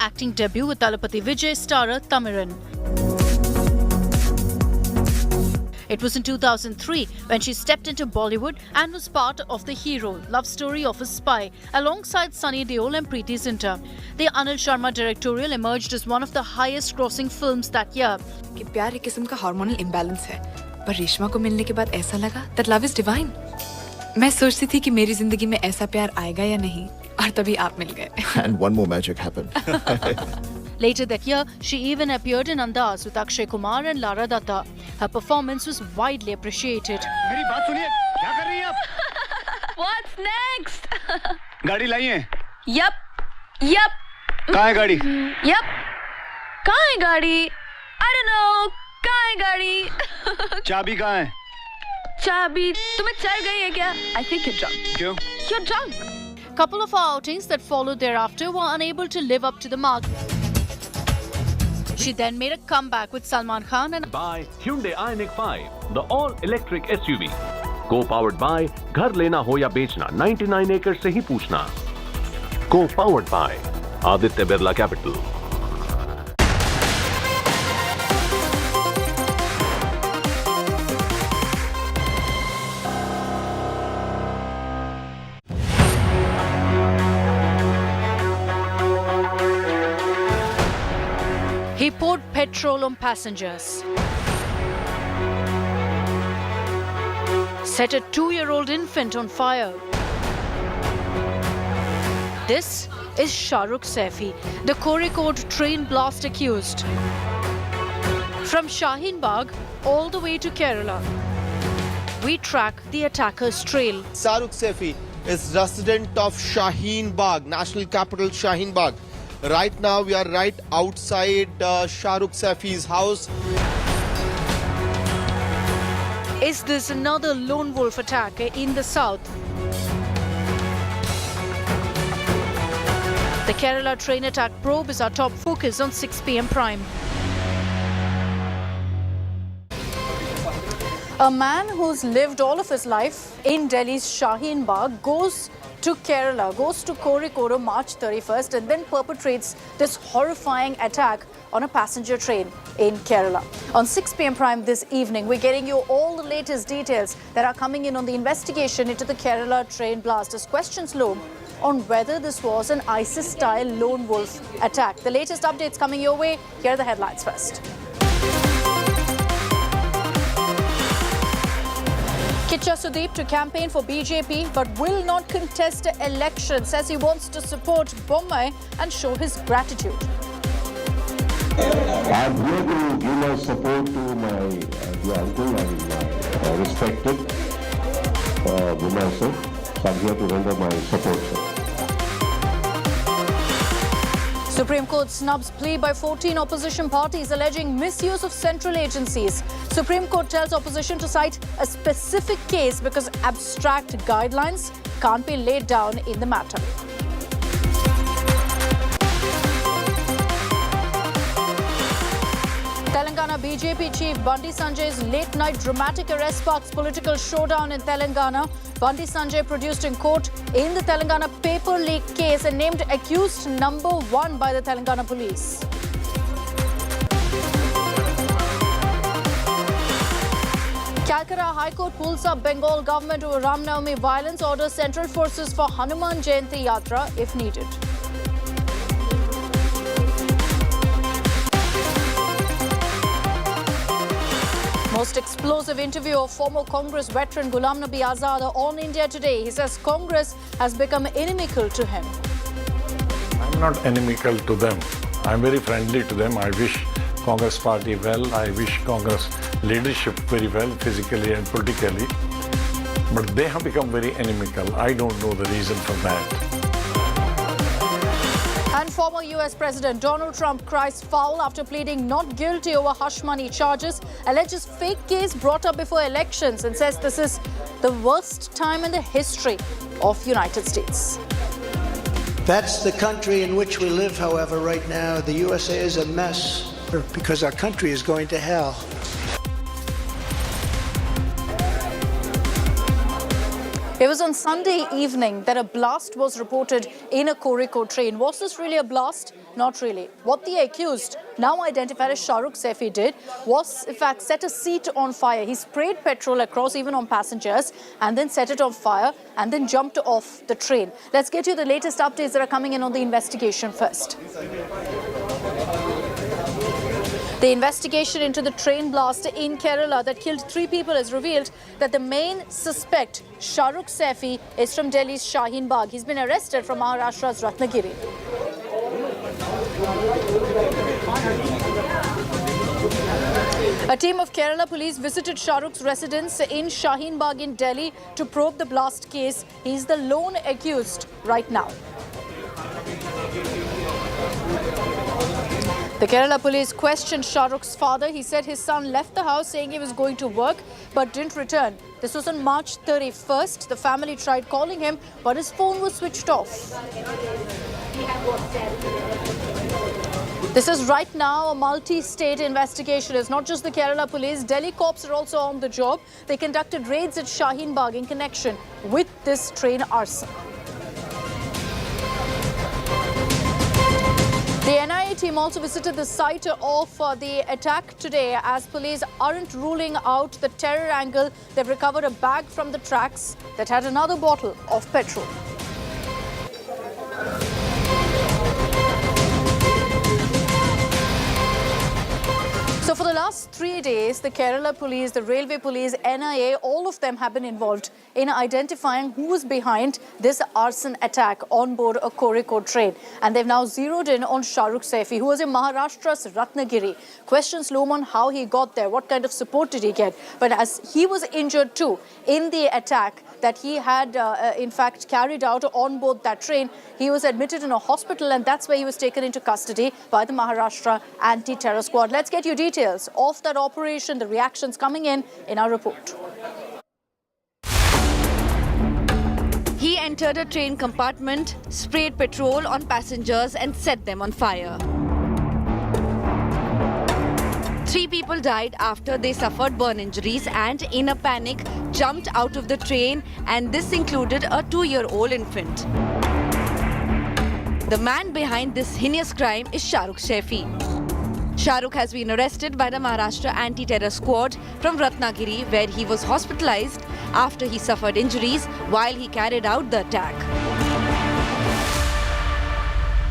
acting debut with Talapati Vijay starrer Tamiran. It was in 2003 when she stepped into Bollywood and was part of The Hero, love story of a spy, alongside Sunny Deol and Preeti Zinta. The Anil Sharma directorial emerged as one of the highest-grossing films that year. कि प्यार एक किस्म का hormonal imbalance है, पर रेशमा को मिलने के बाद ऐसा लगा that love is divine. मैं सोचती थी कि मेरी जिंदगी में ऐसा प्यार आएगा या नहीं, और तभी आप मिल गए. And one more magic happened. Later that year, she even appeared in Andaz with Akshay Kumar and Lara Datta. Her performance was widely appreciated. मेरी बात सुनिए, क्या कर रही हैं आप? What's next? गाड़ी लाई है? Yup. कहाँ है गाड़ी? Yup. कहाँ है गाड़ी? I don't know. कहाँ है गाड़ी? चाबी कहाँ है? चाबी तुम्हें चल गई है क्या? I think you're drunk. क्यों? You're drunk. Couple of outings that followed thereafter were unable to live up to the mark. She then made a comeback with Salman Khan and by Hyundai Ioniq 5, the all-electric SUV. Co-powered by घर लेना हो या बेचना 99 acres से ही पूछना. Co-powered by Aditya Birla Capital. he poured petrol on passengers, set a 2-year-old infant on fire. This is Sharukh Saifi, the Kozhikode train blast accused. From Shaheen Bagh all the way to Kerala, we track the attacker's trail. Sharukh Saifi is resident of Shaheen Bagh, national capital Shaheen Bagh. Right now we are right outside Sharukh Saifi's house. Is this another lone wolf attack in the south? The Kerala train attack probe is our top focus on 6 p.m. Prime. A man who's lived all of his life in Delhi's Shaheen Bagh goes to Kerala, goes to Kozhikode on March 31st and then perpetrates this horrifying attack on a passenger train in Kerala. On 6 p.m. Prime this evening, we're getting you all the latest details that are coming in on the investigation into the Kerala train blast as questions loom on whether this was an ISIS-style lone wolf attack. The latest updates coming your way. Here are the headlines first. Kicha Sudeep to campaign for BJP but will not contest the election, says he wants to support Bombay and show his gratitude. I'm here to give my support to my dear uncle and my respected Bombay sir. So I'm here to render my support, sir. Supreme Court snubs plea by 14 opposition parties alleging misuse of central agencies. Supreme Court tells opposition to cite a specific case because abstract guidelines can't be laid down in the matter. Telangana BJP chief Bandi Sanjay's late-night dramatic arrest sparks political showdown in Telangana. Bandi Sanjay produced in court in the Telangana paper leak case and named accused number 1 by the Telangana police. Calcutta High Court pulls up Bengal government over Ram Navami violence, orders central forces for Hanuman Jayanti Yatra if needed. Most explosive interview of former Congress veteran Ghulam Nabi Azad on India Today. He says Congress has become inimical to him. I'm not inimical to them. I'm very friendly to them. I wish Congress party well. I wish Congress leadership very well, physically and politically. But they have become very inimical. I don't know the reason for that. And former US President Donald Trump cries foul after pleading not guilty over hush money charges, alleges fake case brought up before elections and says this is the worst time in the history of United States. That's the country in which we live, however, right now. The USA is a mess because our country is going to hell. It was on Sunday evening that a blast was reported in a Kozhikode train. Was this really a blast? not really. What the accused, now identified as Sharukh Saifi, did was, in fact, set a seat on fire. He sprayed petrol across, even on passengers, and then set it on fire, and then jumped off the train. Let's get you the latest updates that are coming in on the investigation first. The investigation into the train blast in Kerala that killed 3 people has revealed that the main suspect, Sharukh Saifi, is from Delhi's Shaheen Bagh. He's been arrested from Maharashtra's Ratnagiri. A team of Kerala police visited Sharukh's residence in Shaheen Bagh in Delhi to probe the blast case. He's the lone accused right now. The Kerala police questioned Sharukh's father. He said his son left the house saying he was going to work but didn't return. This was on March 31st. The family tried calling him, but his phone was switched off. This is right now a multi-state investigation. It's not just the Kerala police. Delhi cops are also on the job. They conducted raids at Shaheen Bagh in connection with this train arson. The NIA team also visited the site of the attack today. As police aren't ruling out the terror angle, they've recovered a bag from the tracks that had another bottle of petrol. So for the last 3 days, the Kerala police, the railway police, NIA, all of them have been involved in identifying who was behind this arson attack on board a Kozhikode train. And they've now zeroed in on Sharukh Saifi, who was in Maharashtra's Ratnagiri. Questions loom on how he got there, what kind of support did he get. But as he was injured too in the attack that he had, in fact, carried out on board that train, he was admitted in a hospital, and that's where he was taken into custody by the Maharashtra anti-terror squad. Let's get you details of that operation, the reactions coming in our report. He entered a train compartment, sprayed petrol on passengers and set them on fire. 3 people died after they suffered burn injuries and, in a panic, jumped out of the train, and this included a 2-year-old infant. The man behind this heinous crime is Sharukh Saifi. Sharukh has been arrested by the Maharashtra anti-terror squad from Ratnagiri, where he was hospitalized after he suffered injuries while he carried out the attack.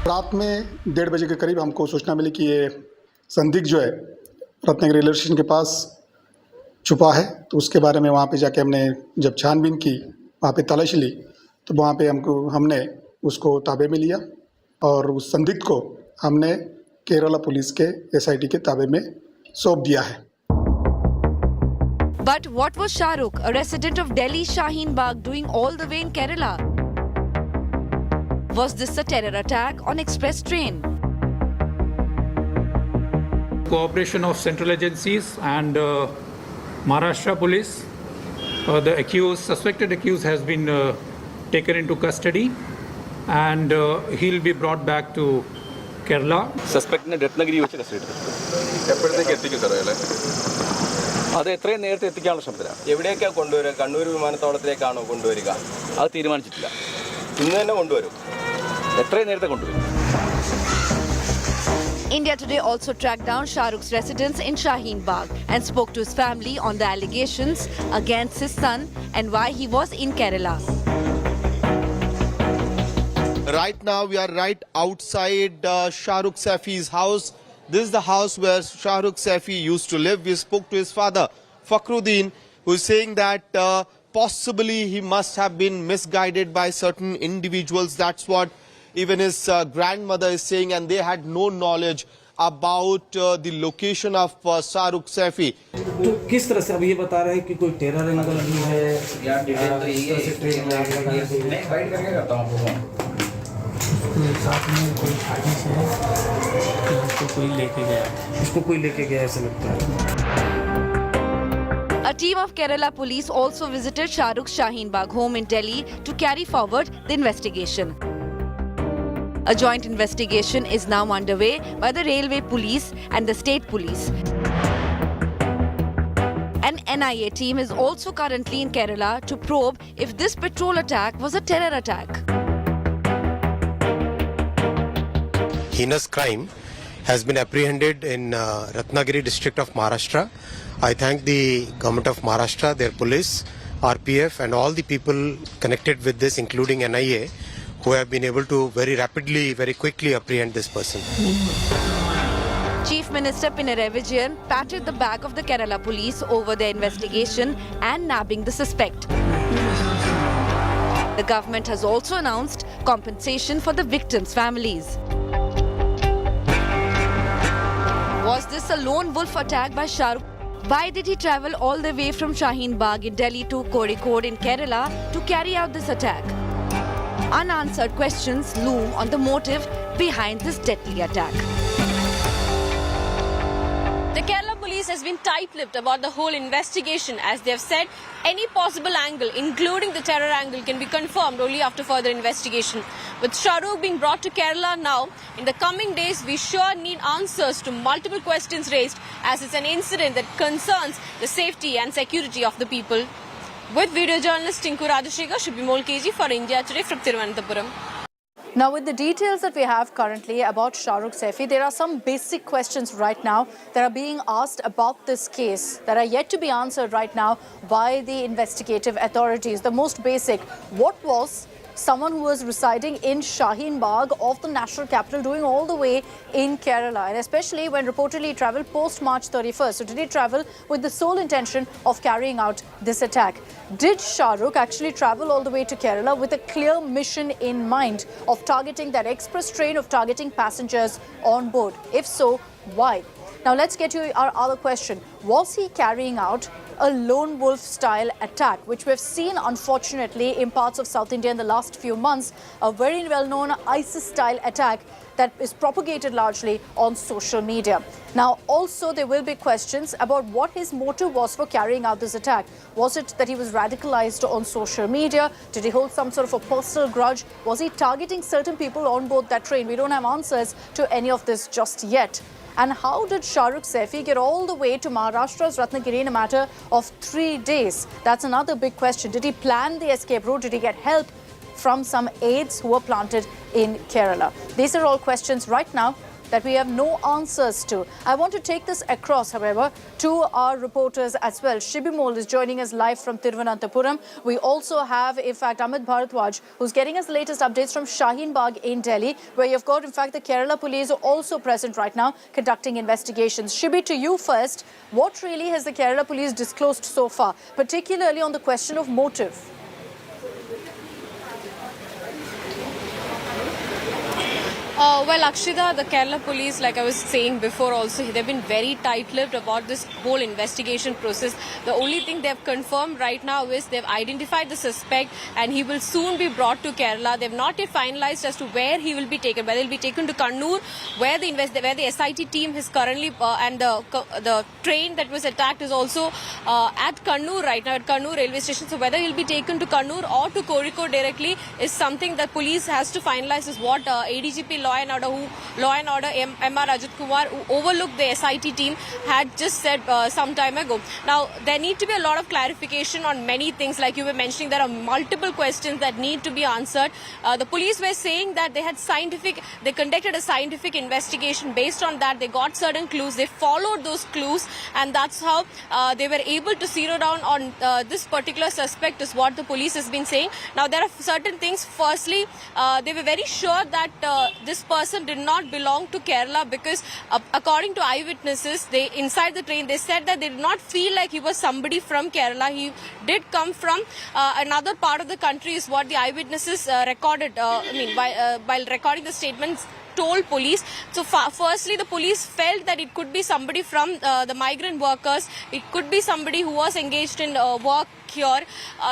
रात में 1:30 बजे के करीब हमको सूचना मिली कि ये संदिग्ध जो है रत्नागिरी रेलवे स्टेशन के पास छुपा है। तो उसके बारे में वहाँ पे जाके हमने जब छानबीन की, वहाँ पे तलाशी ली, तो वहाँ पे हमने उसको ताबे में लिया और उस संदिग्ध को हमने केरला पुलिस के SIT के ताबे में सौंप दिया है। But what was Sharukh, a resident of Delhi's Shaheen Bagh, doing all the way in Kerala? Was this a terror attack on express train? Cooperation of central agencies and Maharashtra Police. The suspected accused has been taken into custody and he'll be brought back to Kerala. Suspect ne Ratnagiri vechu custody eduthu. Eppoഴത്തേക്ക് എത്തിക്കും sir അല്ലേ? അത് എത്രയും നേരത്തെ എത്തിക്കാനുള്ള ശ്രമത്തില. എവിടേക്കാ കൊണ്ടുവരിക? കണ്ണൂർ വിമാനത്താവളത്തിലേക്കാണോ കൊണ്ടുവരിക? അത് തീരുമാനിച്ചിട്ടില്ല. ഇന്ന് തന്നെ കൊണ്ടുവരും. എത്രയും നേരത്തെ കൊണ്ടുവരും. India Today also tracked down Sharukh's residence in Shaheen Bagh and spoke to his family on the allegations against his son and why he was in Kerala. Right now, we are right outside Sharukh Saifi's house. This is the house where Sharukh Saifi used to live. We spoke to his father, Fakhruddin, who is saying that possibly he must have been misguided by certain individuals. That's what even his grandmother is saying, and they had no knowledge about the location of Sharukh Saifi. तो किस तरह से अब ये बता रहे हैं कि कोई टेरर एंगल भी है या डिटेल तो ये मैं गाइड करके करता हूं आपको साथ में कोई शादी से इसको कोई लेके गया ऐसा लगता है. A team of Kerala police also visited Sharukh's Shaheen Bagh home in Delhi to carry forward the investigation. A joint investigation is now underway by the railway police and the state police. An NIA team is also currently in Kerala to probe if this petrol attack was a terror attack. heinous crime has been apprehended in Ratnagiri district of Maharashtra. I thank the government of Maharashtra, their police, RPF and all the people connected with this, including NIA, who have been able to very rapidly, very quickly apprehend this person. Chief Minister Pinarayi Vijayan patted the back of the Kerala police over their investigation and nabbing the suspect. The government has also announced compensation for the victims' families. Was this a lone wolf attack by Sharukh? Why did he travel all the way from Shaheen Bagh in Delhi to Kozhikode in Kerala to carry out this attack? Unanswered questions loom on the motive behind this deadly attack. The Kerala police has been tight-lipped about the whole investigation, as they have said any possible angle, including the terror angle, can be confirmed only after further investigation. With Sharukh being brought to Kerala now, in the coming days we sure need answers to multiple questions raised, as it's an incident that concerns the safety and security of the people. With video journalist Tinku Rajashekar, Shubhimol KG for India Today from Thiruvananthapuram. Now, with the details that we have currently about Sharukh Saifi, there are some basic questions right now that are being asked about this case that are yet to be answered right now by the investigative authorities. The most basic, what was someone who was residing in Shaheen Bagh of the national capital doing all the way in Kerala, and especially when reportedly he travelled post March 31st. So did he travel with the sole intention of carrying out this attack? Did Sharukh actually travel all the way to Kerala with a clear mission in mind of targeting that express train, of targeting passengers on board? If so, why? Now let's get to our other question. Was he carrying out a lone wolf style attack, which we've seen unfortunately in parts of South India in the last few months, a very well-known ISIS style attack that is propagated largely on social media. Now also there will be questions about what his motive was for carrying out this attack. Was it that he was radicalized on social media? Did he hold some sort of a personal grudge? Was he targeting certain people on board that train? We don't have answers to any of this just yet. And how did Sharukh Saifi get all the way to Maharashtra's Ratnagiri in a matter of 3 days? That's another big question. Did he plan the escape route? Did he get help from some aides who were planted in Kerala? These are all questions right now that we have no answers to. I want to take this across, however, to our reporters as well. Shibimol is joining us live from Thiruvananthapuram. We also have, in fact, Amit Bharadwaj, who's getting us the latest updates from Shaheen Bagh in Delhi, where you've got, in fact, the Kerala police also present right now, conducting investigations. Shibi, to you first, what really has the Kerala police disclosed so far, particularly on the question of motive? Well, Akshita, the Kerala police, like I was saying before also, they've been very tight-lipped about this whole investigation process. The only thing they've confirmed right now is they've identified the suspect and he will soon be brought to Kerala. They've not yet finalized as to where he will be taken, whether he'll be taken to Kannur, where the SIT team is currently, and the train that was attacked is also at Kannur right now, at Kannur Railway Station. So whether he'll be taken to Kannur or to Kozhikode directly is something that police has to finalize, is what ADGP Law and Order M.R. Ajit Kumar, who overlooked the SIT team, had just said some time ago. Now, there need to be a lot of clarification on many things. Like you were mentioning, there are multiple questions that need to be answered. The police were saying that they conducted a scientific investigation. Based on that, they got certain clues. They followed those clues, and that's how they were able to zero down on this particular suspect, is what the police has been saying. Now, there are certain things. Firstly, they were very sure that this person did not belong to Kerala, because according to eyewitnesses, inside the train, they said that they did not feel like he was somebody from Kerala. He did come from another part of the country, is what the eyewitnesses recorded. While recording the statements, told police. So firstly, the police felt that it could be somebody from the migrant workers. It could be somebody who was engaged in work here,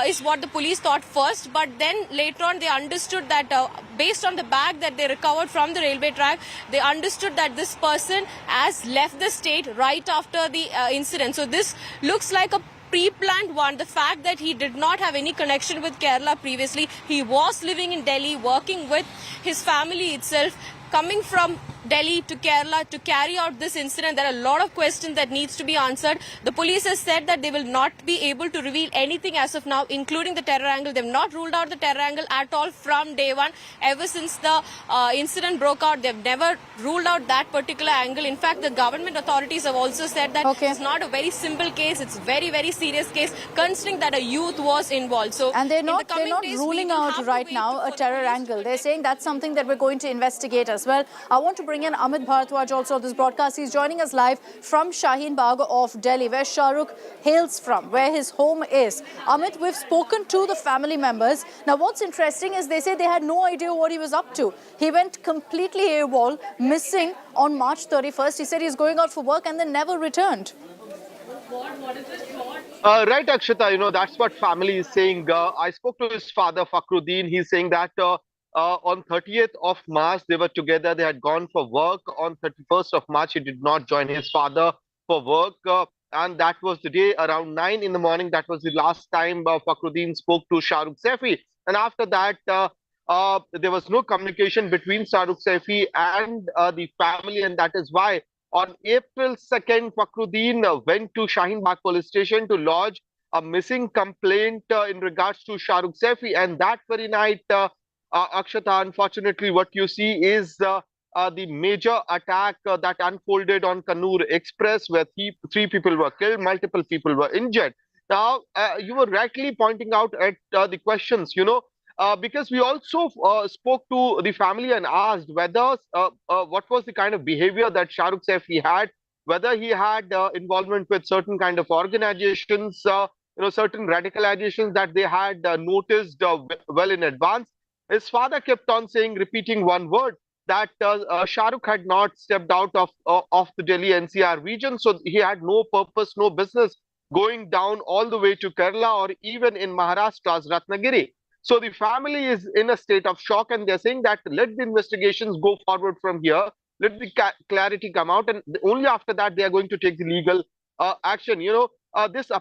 is what the police thought first. But then later on, they understood that based on the bag that they recovered from the railway track, they understood that this person has left the state right after the incident. So this looks like a pre-planned one. The fact that he did not have any connection with Kerala previously, he was living in Delhi, working with his family itself, coming from Delhi to Kerala to carry out this incident. There are a lot of questions that needs to be answered. The police has said that they will not be able to reveal anything as of now, including the terror angle. They've not ruled out the terror angle at all from day one. Ever since the incident broke out, they've never ruled out that particular angle. In fact, the government authorities have also said that it's not a very simple case. It's a very, very serious case, considering that a youth was involved. So, and they're not ruling out right now a terror angle. They're saying that's something that we're going to investigate as well. I want to bring in Amit Bharadwaj also of this broadcast. He's joining us live from Shaheen Bagh of Delhi, where Sharukh hails from, where his home is. Amit, we've spoken to the family members. Now, what's interesting is they say they had no idea what he was up to. He went completely AWOL, missing on March 31st. He said he's going out for work and then never returned. Right, Akshita, that's what family is saying. I spoke to his father, Fakhruddin. He's saying that on 30th of March, they were together. They had gone for work. On 31st of March, he did not join his father for work. And that was the day around 9 in the morning. That was the last time Fakhruddin spoke to Sharukh Saifi. And after that, there was no communication between Sharukh Saifi and the family. And that is why on April 2nd, Fakhruddin went to Shaheen Bagh Police Station to lodge a missing complaint in regards to Sharukh Saifi. And that very night, Akshata, unfortunately, what you see is the major attack that unfolded on Kannur Express, where three people were killed, multiple people were injured. Now, you were rightly pointing out at the questions, because we also spoke to the family and asked whether what was the kind of behavior that Sharukh Saifi had, whether he had involvement with certain kind of organizations, certain radicalizations that they had noticed well in advance. His father kept on repeating one word, that Sharukh had not stepped out of the Delhi NCR region, so he had no purpose, no business going down all the way to Kerala or even in Maharashtra's Ratnagiri. So the family is in a state of shock, and they're saying that let the investigations go forward from here, let the clarity come out, and only after that they are going to take the legal action. This,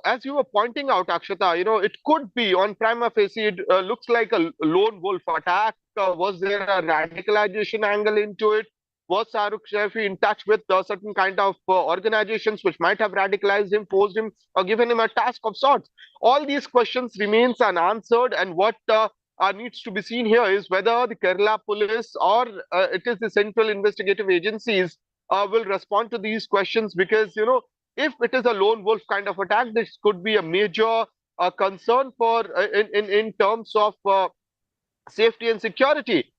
as you were pointing out, Akshata, it could be on prima facie, it looks like a lone wolf attack. Was there a radicalization angle into it? Was Sharukh Saifi in touch with certain kind of organizations which might have radicalized him, forced him, or given him a task of sorts? All these questions remains unanswered, and what needs to be seen here is whether the Kerala police or it is the central investigative agencies will respond to these questions, because if it is a lone wolf kind of attack, this could be a major concern for in terms of safety and security.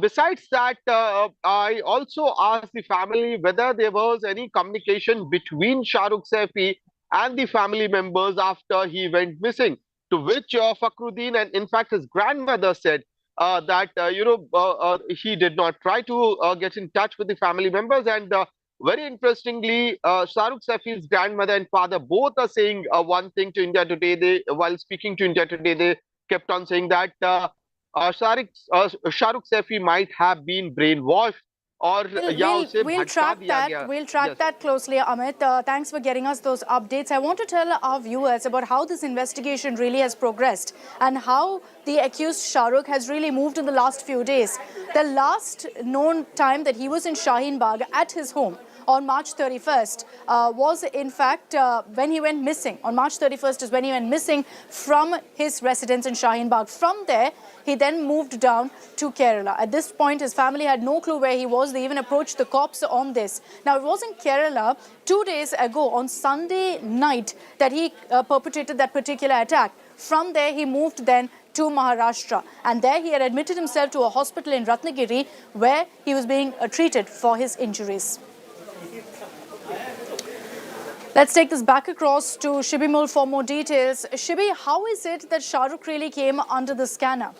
Besides that, I also asked the family whether there was any communication between Sharukh Saifi and the family members after he went missing, to which Fakhruddin and in fact his grandmother said that he did not try to get in touch with the family members. And very interestingly, Sharukh Saifi's grandmother and father both are saying one thing to India Today. While speaking to India Today, they kept on saying that Sharukh Saifi might have been brainwashed, or we'll track that. We'll track that closely, Amit. Thanks for getting us those updates. I want to tell our viewers about how this investigation really has progressed and how the accused Sharukh has really moved in the last few days. The last known time that he was in Shaheen Bagh at his home on March 31st was in fact when he went missing. On March 31st is when he went missing from his residence in Shaheen Bagh. From there, he then moved down to Kerala. At this point, his family had no clue where he was. They even approached the cops on this. Now, it was in Kerala 2 days ago on Sunday night that he perpetrated that particular attack. From there, he moved then to Maharashtra. And there he had admitted himself to a hospital in Ratnagiri where he was being treated for his injuries. Let's take this back across to Shibimul for more details. Shibi, how is it that Sharukh really came under the scanner?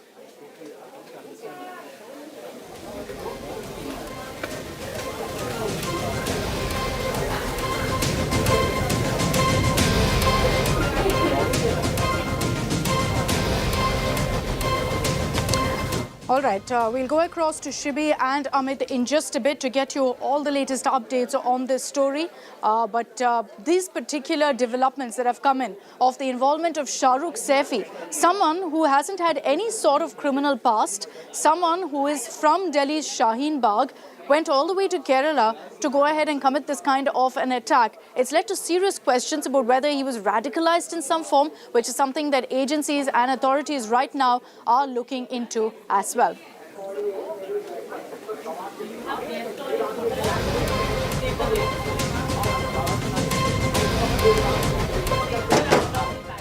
All right, we'll go across to Shibi and Amit in just a bit to get you all the latest updates on this story. But these particular developments that have come in of the involvement of Sharukh Saifi, someone who hasn't had any sort of criminal past, someone who is from Delhi's Shaheen Bagh, went all the way to Kerala to go ahead and commit this kind of an attack. It's led to serious questions about whether he was radicalized in some form, which is something that agencies and authorities right now are looking into as well.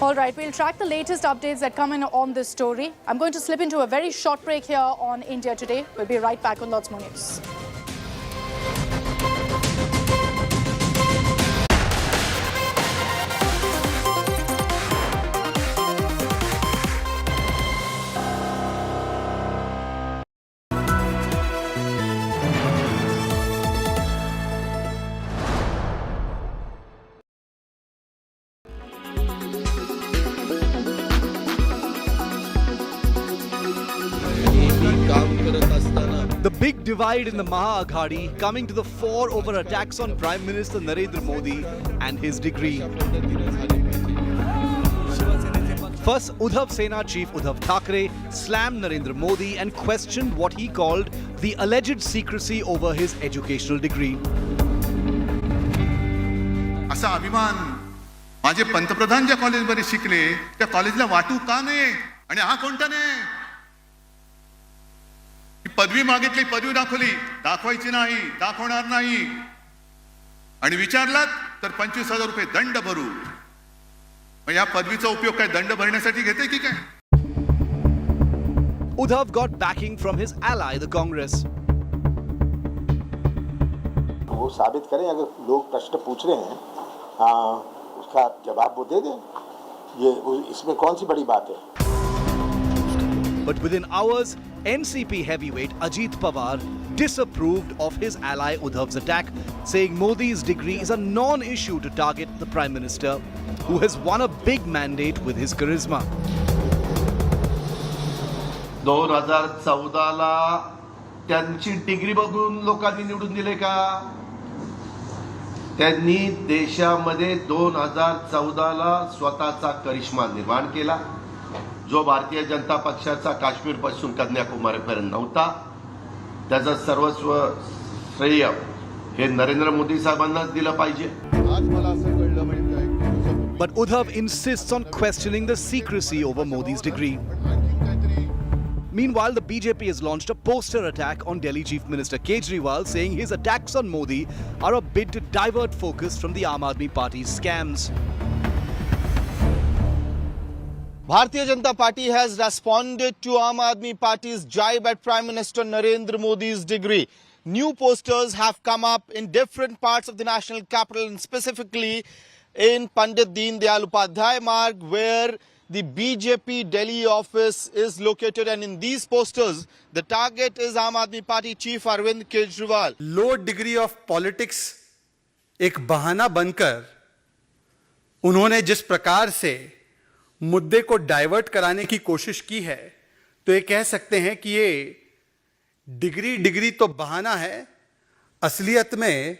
All right, we'll track the latest updates that come in on this story. I'm going to slip into a very short break here on India Today. We'll be right back with lots more news. The big divide in the Maha Aghadi coming to the fore over attacks on Prime Minister Narendra Modi and his degree. First, Uddhav Sena Chief Uddhav Thackeray slammed Narendra Modi and questioned what he called the alleged secrecy over his educational degree. असा अभिमान माझे पंतप्रधान ज्या कॉलेजमध्ये शिकले त्या कॉलेजला वाटू का नाही आणि हा कोणता नाही पदवी मागितली पदवी दाखवायची नाही दाखवणार नाही आणि विचारलात तर 25,000 रुपये दंड भरू मग या पदवीचा उपयोग काय दंड भरण्यासाठी घेते की काय Uddhav got backing from his ally, the Congress. वो साबित करें अगर लोग प्रश्न पूछ रहे हैं उसका जवाब वो दे दें ये इसमें कौन सी बड़ी बात है But within hours, NCP heavyweight Ajit Pawar disapproved of his ally Uddhav's attack, saying Modi's degree is a non-issue to target the Prime Minister, who has won a big mandate with his charisma. 2014 ला त्यांची degree बघून लोकांनी निवडून दिले का त्यांनी देशामध्ये 2014 ला स्वतःचा करिश्मा निर्माण केला जो भारतीय जनता पक्षाचा काश्मीर पासून कन्याकुमारीपर्यंत नव्हता त्याचा सर्वस्व श्रेय हे नरेंद्र मोदी साहेबांनाच दिलं पाहिजे But Uddhav insists on questioning the secrecy over Modi's degree. Meanwhile, the BJP has launched a poster attack on Delhi Chief Minister Kejriwal, saying his attacks on Modi are a bid to divert focus from the Aam Aadmi Party's scams. Bharatiya Janata Party has responded to Aam Aadmi Party's jibe at Prime Minister Narendra Modi's degree. New posters have come up in different parts of the national capital and specifically in Pandit Deen Dayal Upadhyay Marg, where the BJP Delhi office is located, and in these posters the target is Aam Aadmi Party Chief Arvind Kejriwal. Low degree of politics एक बहाना बनकर उन्होंने जिस प्रकार से मुद्दे को divert कराने की कोशिश की है तो ये कह सकते हैं कि ये डिग्री तो बहाना है असलियत में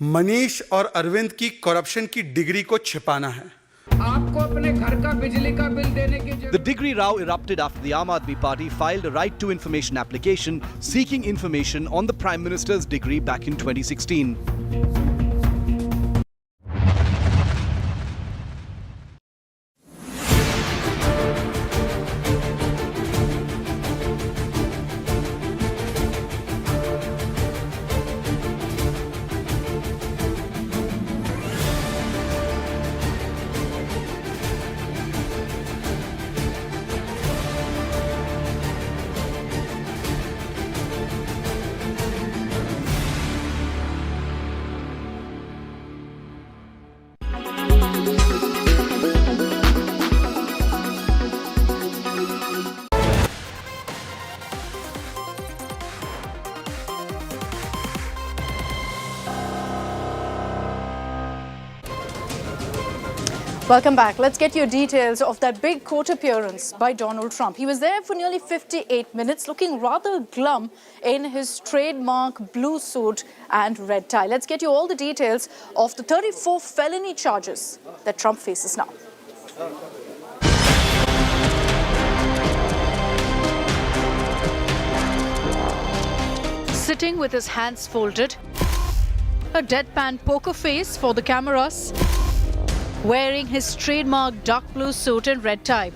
मनीष और अरविंद की करप्शन की डिग्री को छिपाना है आपको अपने घर का बिजली का बिल देने की The degree row erupted after the Aam Aadmi Party filed a right to information application seeking information on the Prime Minister's degree back in 2016. Welcome back. Let's get you details of that big court appearance by Donald Trump. He was there for nearly 58 minutes, looking rather glum in his trademark blue suit and red tie. Let's get you all the details of the 34 felony charges that Trump faces now. sitting with his hands folded, a deadpan poker face for the cameras, wearing his trademark dark blue suit and red tie.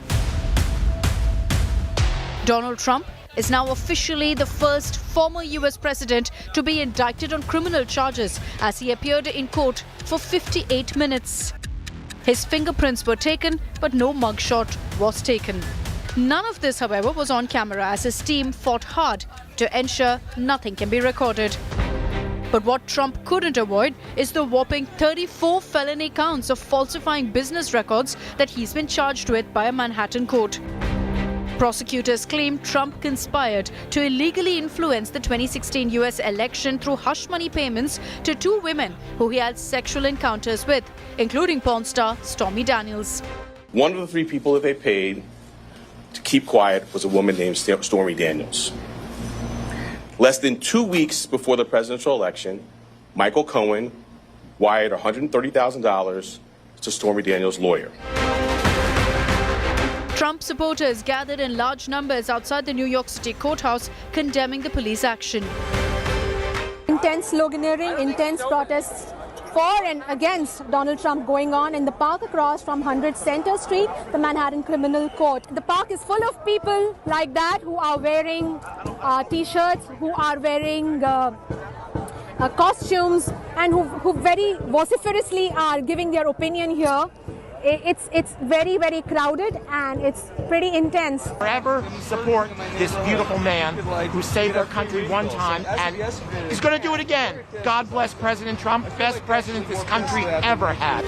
Donald Trump is now officially the first former US president to be indicted on criminal charges as he appeared in court for 58 minutes. His fingerprints were taken, but no mugshot was taken. None of this, however, was on camera as his team fought hard to ensure nothing can be recorded. But what Trump couldn't avoid is the whopping 34 felony counts of falsifying business records that he's been charged with by a Manhattan court. Prosecutors claim Trump conspired to illegally influence the 2016 US election through hush money payments to two women who he had sexual encounters with, including porn star Stormy Daniels. One of the three people that they paid to keep quiet was a woman named Stormy Daniels. Less than 2 weeks before the presidential election, Michael Cohen wired $130,000 to Stormy Daniels' lawyer. Trump supporters gathered in large numbers outside the New York City courthouse condemning the police action. Intense sloganeering, intense protests for and against Donald Trump going on in the park across from 100 Center Street, the Manhattan Criminal Court. The park is full of people like that who are wearing T-shirts, who are wearing costumes, and who very vociferously are giving their opinion here. It's very, very crowded and it's pretty intense. Forever support this beautiful man who saved our country one time and he's going to do it again. God bless President Trump, best president this country ever had.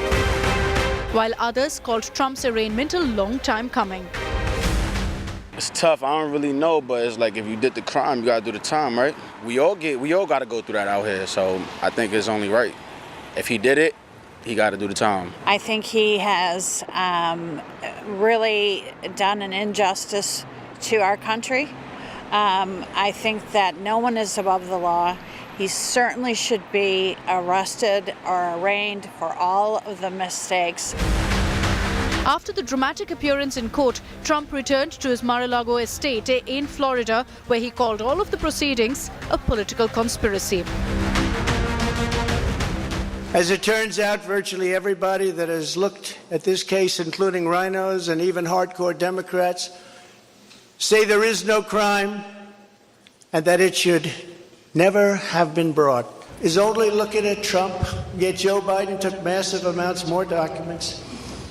While others called Trump's arraignment a long time coming. It's tough. I don't really know, but it's like if you did the crime, you got to do the time, right? We all got to go through that out here, so I think it's only right. If he did it, he got to do the time. I think he has really done an injustice to our country. I think that no one is above the law. He certainly should be arrested or arraigned for all of the mistakes. After the dramatic appearance in court, Trump returned to his Mar-a-Lago estate in Florida, where he called all of the proceedings a political conspiracy. As it turns out, virtually everybody that has looked at this case, including rhinos and even hardcore Democrats, say there is no crime and that it should never have been brought. Is only looking at Trump, yet Joe Biden took massive amounts more documents,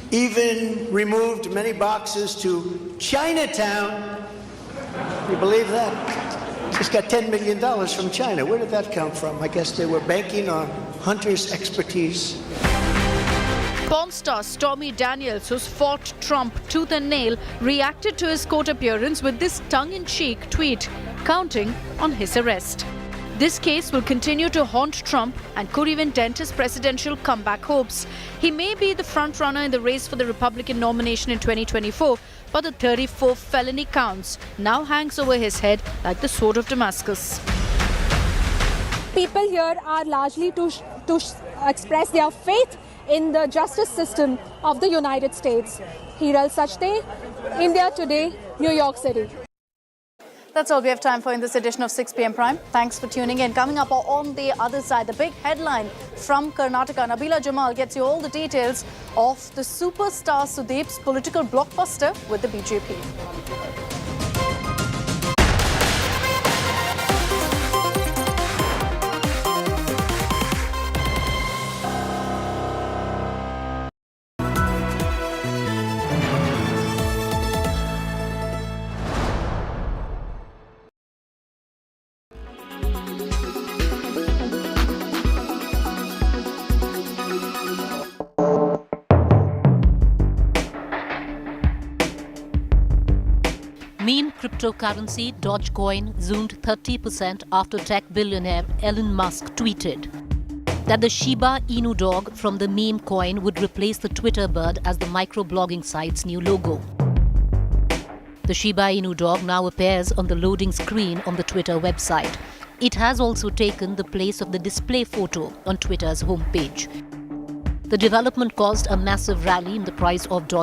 even removed many boxes to Chinatown. You believe that? Just got $10 million from China. Where did that come from? I guess they were banking on Hunter's expertise. Porn star Stormy Daniels, who's fought Trump tooth and nail, reacted to his court appearance with this tongue-in-cheek tweet, counting on his arrest. This case will continue to haunt Trump and could even dent his presidential comeback hopes. He may be the front-runner in the race for the Republican nomination in 2024, but the 34 felony counts now hangs over his head like the sword of Damascus. People here are largely to express their faith in the justice system of the United States. Hiral Sachde, India Today, New York City. That's all we have time for in this edition of 6 p.m. Prime. Thanks for tuning in. Coming up on the other side, the big headline from Karnataka. Nabila Jamal gets you all the details of the superstar Sudeep's political blockbuster with the BJP. Meme cryptocurrency Dogecoin zoomed 30% after tech billionaire Elon Musk tweeted that the Shiba Inu dog from the meme coin would replace the Twitter bird as the microblogging site's new logo. The Shiba Inu dog now appears on the loading screen on the Twitter website. It has also taken the place of the display photo on Twitter's homepage. The development caused a massive rally in the price of